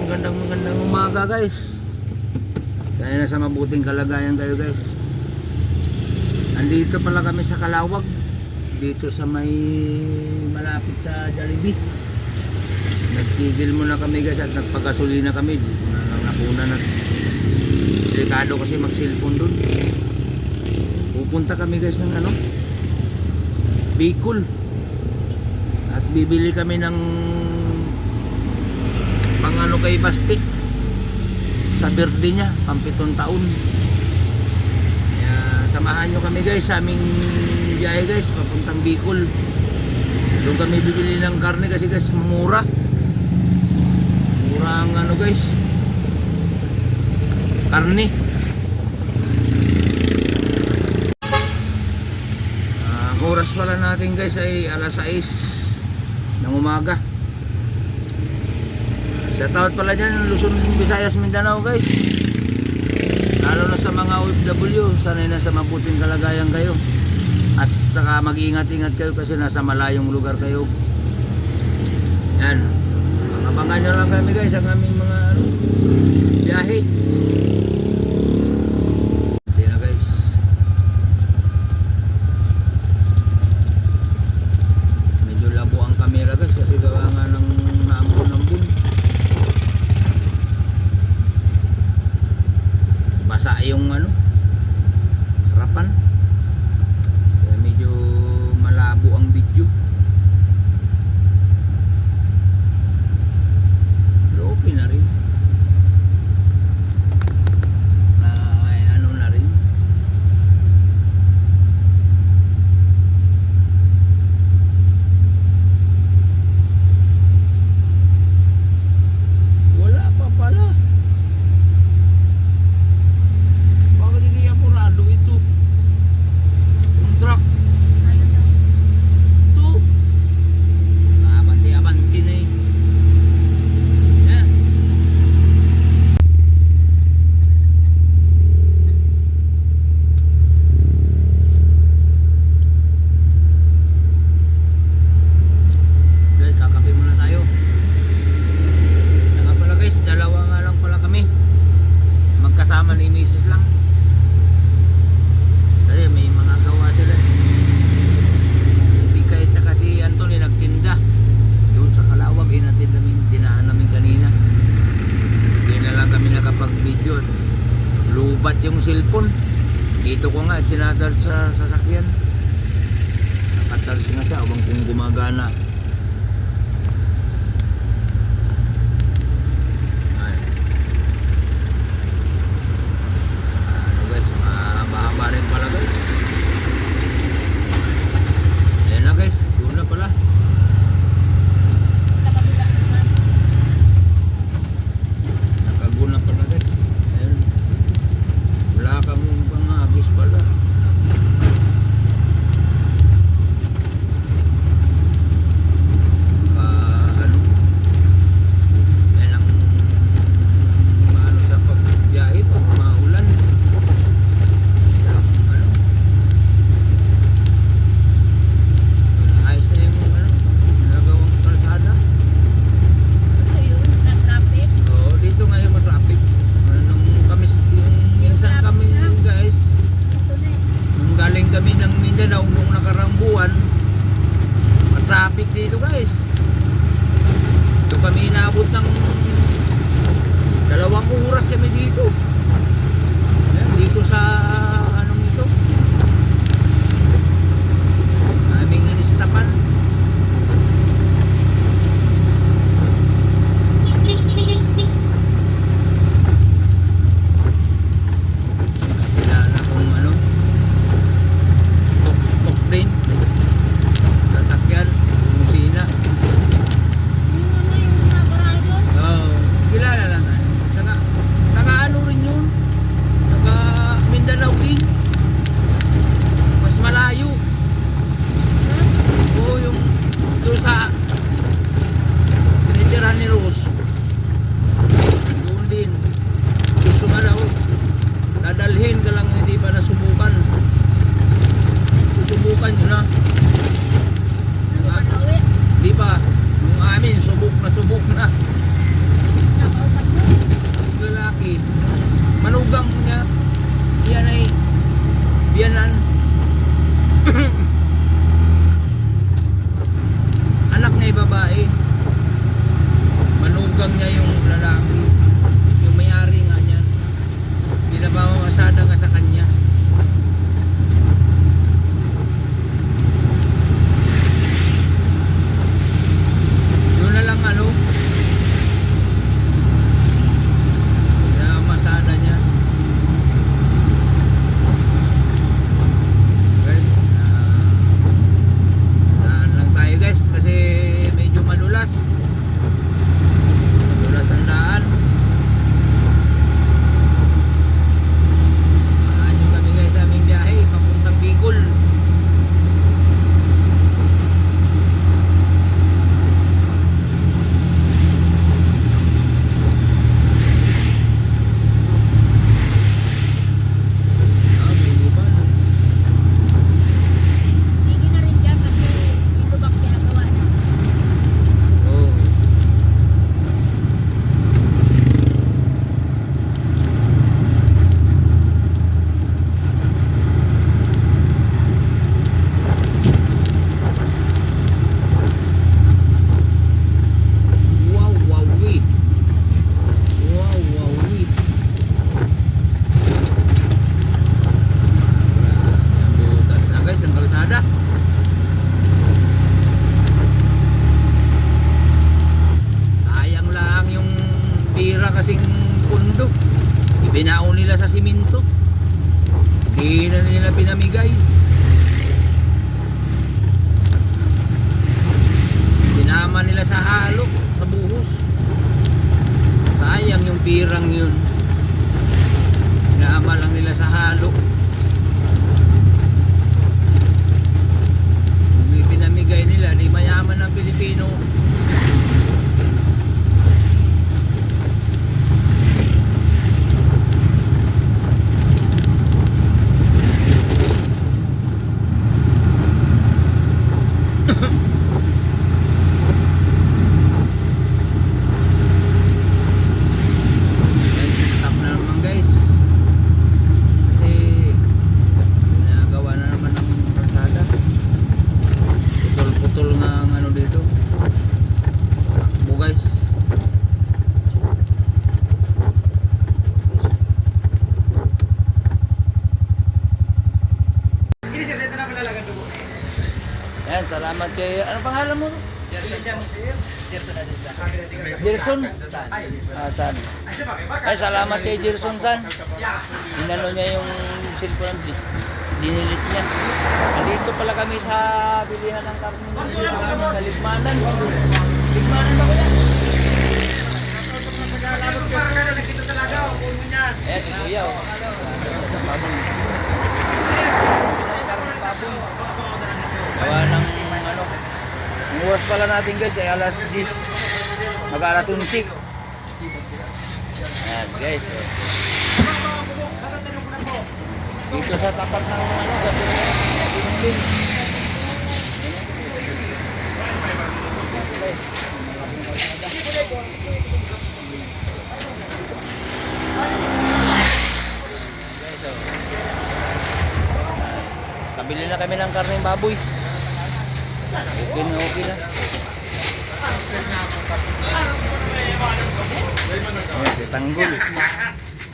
magandang umaga guys. Sana nasa mabuting kalagayan kayo guys. Andito pala kami sa Calawag, dito sa may malapit sa Jollibee. Nagtigil muna kami guys at nagpagasolina kami. Dito na lang nakunan at delikado kasi mag-cellphone dun. Pupunta kami guys ng Bicol. At bibili kami ng pang kay Basti sa birthday niya, pang 7 taon. Kaya samahan nyo kami guys sa aming biyahe guys papuntang Bicol. Doon kami bibili ng karne kasi guys mura ang guys karne. Ang oras pala natin guys ay alas 6 ng umaga. Sa taot pala dyan, Luzon, Visayas, Mindanao guys. Lalo na sa mga OFW, sanay na sa mabuting kalagayan kayo. At saka mag-iingat-ingat kayo kasi nasa malayong lugar kayo. Yan. Abangan nyo lang kami guys ang aming mga biyahe. Hindi na guys. Medyo labo ang camera guys kasi gawa nga ng naambon-ambon. Basa yung harapan, kaya medyo malabo ang video. Pero okay na rin na na rin. Wala pa pala. Ito yung truck ito abanti na yan. Guys, kakape muna tayo. Nga pala guys, dalawa nga lang pala kami, magkasama ni Mrs. lang. Kasi may mga gawa sila. Si Pikay at saka si Anthony nagtinda doon sa Calawag. Dinaan namin kanina. Hindi na lang kami nakapag-video. Lubat yung cellphone. Dito ko nga sinacharge sa sasakyan. Nakacharge nga siya habang kung gumagana. Mahaba rin pala guys. Ayan na guys, doon na pala. Nakaguna pala guys. Ayan. Wala kang pangagis pala. yung lalaki, yung may-ari nga niyan, pinapamamasada nga sa kanya. Yun na lang ano, pinapamamasada niya. Guys, daan lang tayo guys kasi medyo madulas. Madulas ang daan. Samahan nyo kami guys sa aming biyahe papuntang Bicol. Biniban. Hindi na rin dyan kasi yung lubak niya nagawa na. Oh. Wow, wowie. Wow, wowie. Yan, butas na guys ang kalsada. Sayang lang yung pira kasing pundo. Ibinao nila sa simento. Hindi na nila pinamigay. Sinama nila sa halo, sa buhos. Sayang yung pirang yun. Sinama lang nila sa halo. Kung pinamigay nila, di mayaman ng Pilipino. Stop na naman guys. Kasi ginagawa na naman ng kalsada. Putol-putol nga ang ano dito. Takbo guys. Yan, salamat kay... Ano pangalan mo? Gerson? San? Ay, salamat kay Gerson San. Inano niya yung cellphone, dinilit niya. Nandito pala kami sa bilihan ng karne sa Ligmanan. Ligmanan ba ko yan? Eh, si Kuya oh. Baboy. Karne baboy. Gawa ng ano. Ang oras pala natin guys ay alas 10. Mag-alas 11. Ayan guys. Dito sa tapat ng ano, gasolina. Kabili na kami ng karneng baboy. Okay na, okay na. Ayan, si Tanggol.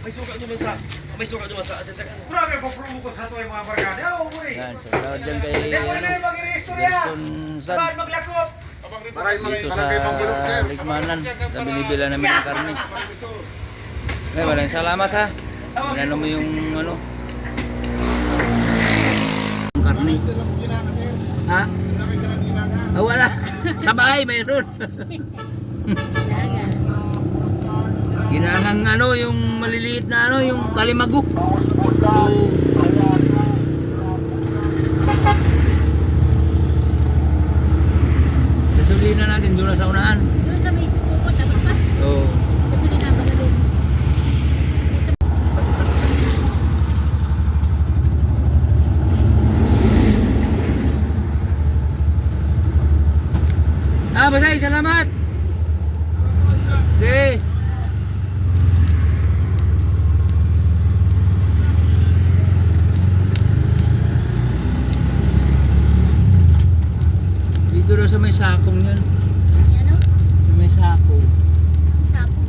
May suka doon sa grabe po promo ko sa to yung mga barkada. Oh, boy. Yan, so tawad dyan kay Gerson San. Maglakop. Dito sa Ligmanan. Na binibila namin ng karne. Ngayon, maraming salamat ha. Inano mo yung ano. Yung karne. Ha? Ah, wala. Sa bahay mayroon. Daga. Ginangang ano, yung maliliit na ano, yung kalimago. So, gasolina natin doon na sa unahan. Doon sa may suko, dapat pa. So, Kasi dinabagalo. Basay, salamat. Okay. Dito na sa may sakong yan. Ano? Sa may sako. Sapo.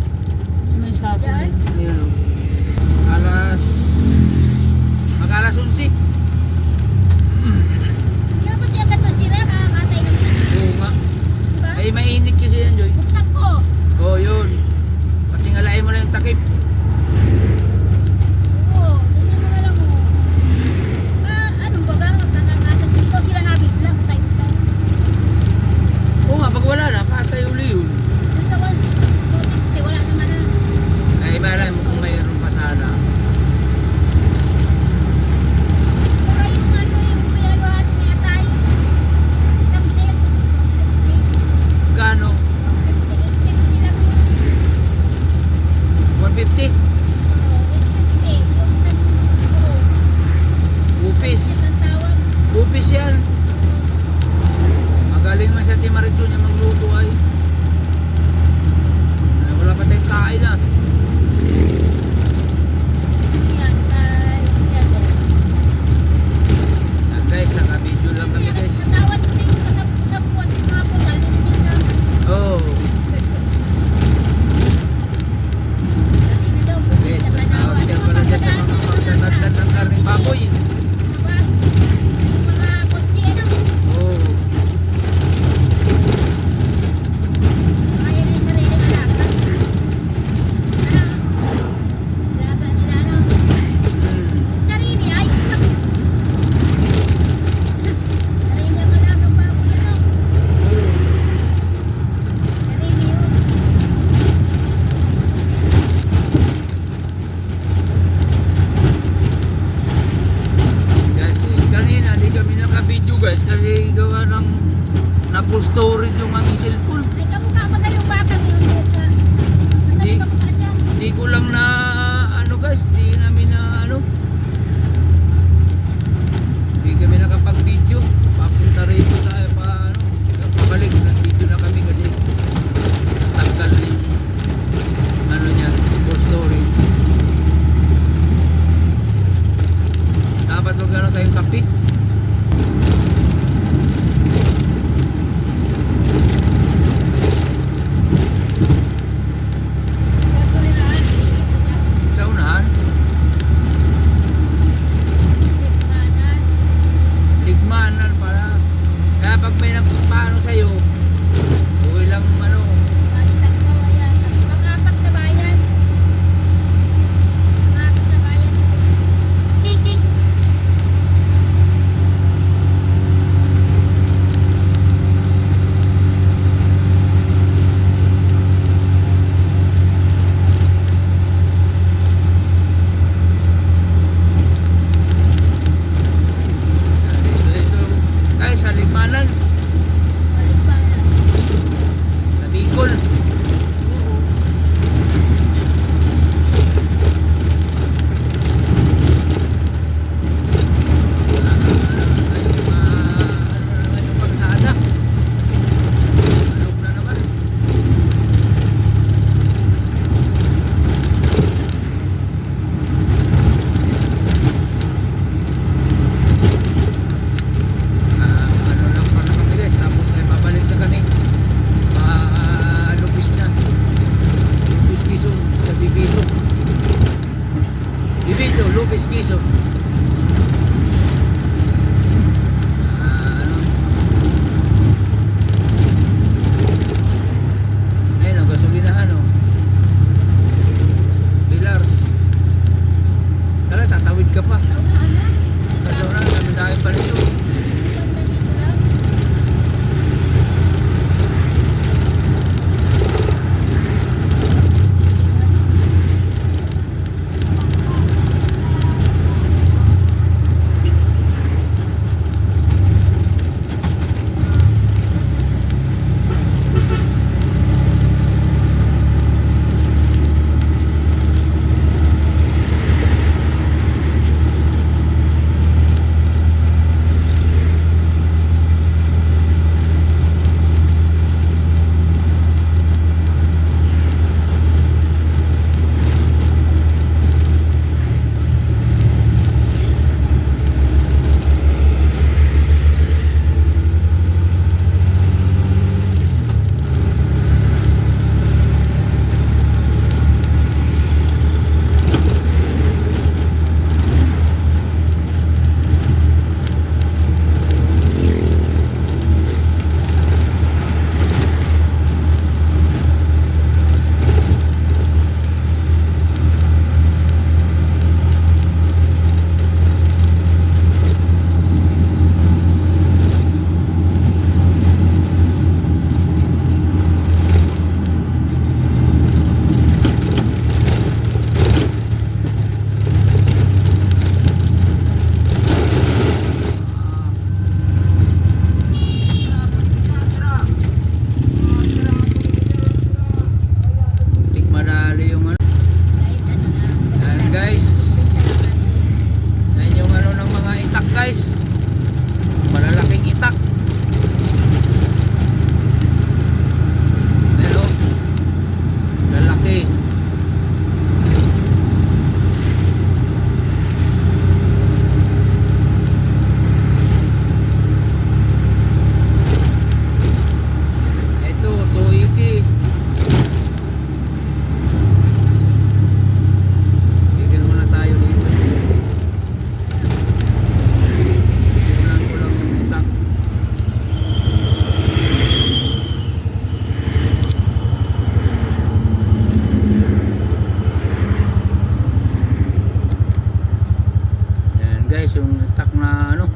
guys, yung itak na ano,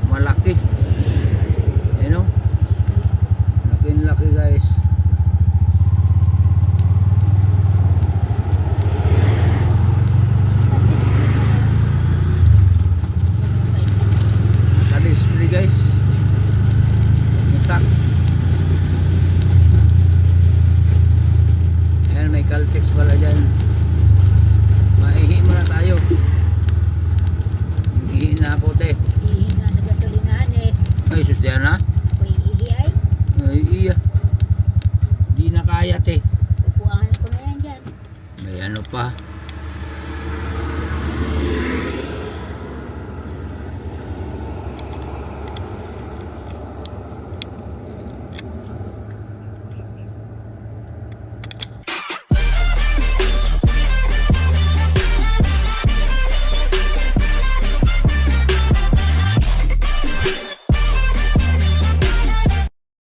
malaki. Ayun o. Laki guys. Naka-display guys. Itak. Ayan, may Caltex pala dyan. Maihi muna tayo. Ihi na ako, te. Hihinga na gasolinahan eh. Ay, sus, diyan na. May ihi ay. Ay, iya. Di na kaya, te. Upuan ko na yan dyan. May ano pa.